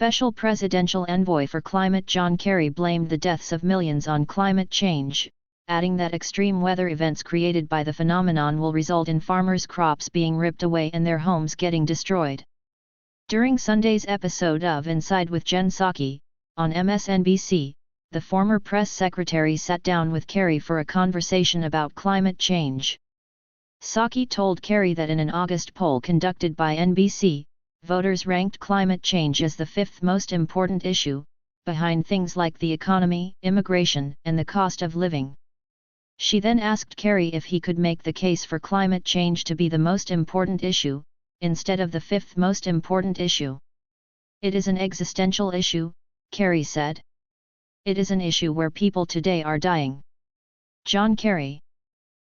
Special Presidential Envoy for Climate John Kerry blamed the deaths of millions on climate change, adding that extreme weather events created by the phenomenon will result in farmers' crops being ripped away and their homes getting destroyed. During Sunday's episode of Inside with Jen Psaki, on MSNBC, the former press secretary sat down with Kerry for a conversation about climate change. Psaki told Kerry that in an August poll conducted by NBC, voters ranked climate change as the fifth most important issue, behind things like the economy, immigration, and the cost of living. She then asked Kerry if he could make the case for climate change to be the most important issue, instead of the fifth most important issue. "It is an existential issue," Kerry said. "It is an issue where people today are dying." John Kerry,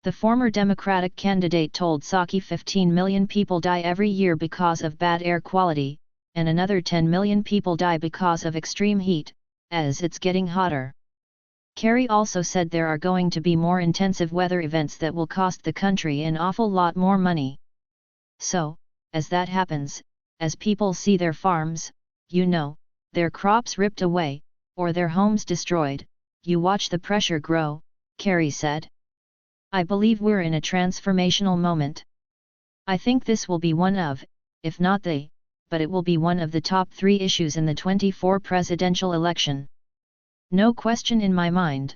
the former Democratic candidate, told Psaki 15 million people die every year because of bad air quality, and another 10 million people die because of extreme heat, as it's getting hotter. Kerry also said there are going to be more intensive weather events that will cost the country an awful lot more money. "So, as that happens, as people see their farms, their crops ripped away, or their homes destroyed, you watch the pressure grow," Kerry said. "I believe we're in a transformational moment. I think this will be one of, if not but it will be one of the top 3 issues in the 2024 presidential election. No question in my mind."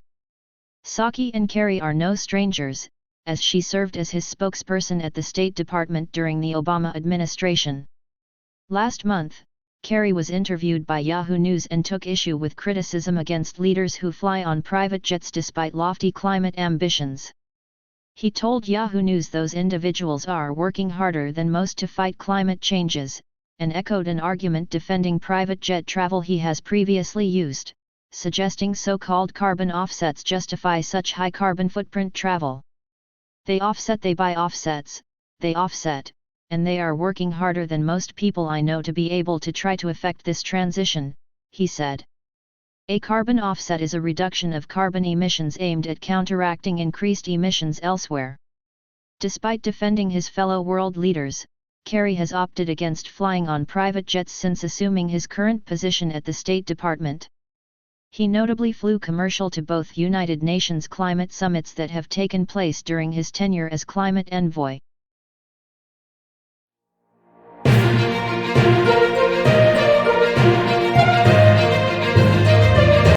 Psaki and Kerry are no strangers, as she served as his spokesperson at the State Department during the Obama administration. Last month, Kerry was interviewed by Yahoo News and took issue with criticism against leaders who fly on private jets despite lofty climate ambitions. He told Yahoo News those individuals are working harder than most to fight climate changes, and echoed an argument defending private jet travel he has previously used, suggesting so-called carbon offsets justify such high carbon footprint travel. They buy offsets, they offset, and they are working harder than most people I know to be able to try to effect this transition, he said. A carbon offset is a reduction of carbon emissions aimed at counteracting increased emissions elsewhere. Despite defending his fellow world leaders, Kerry has opted against flying on private jets since assuming his current position at the State Department. He notably flew commercial to both United Nations climate summits that have taken place during his tenure as climate envoy.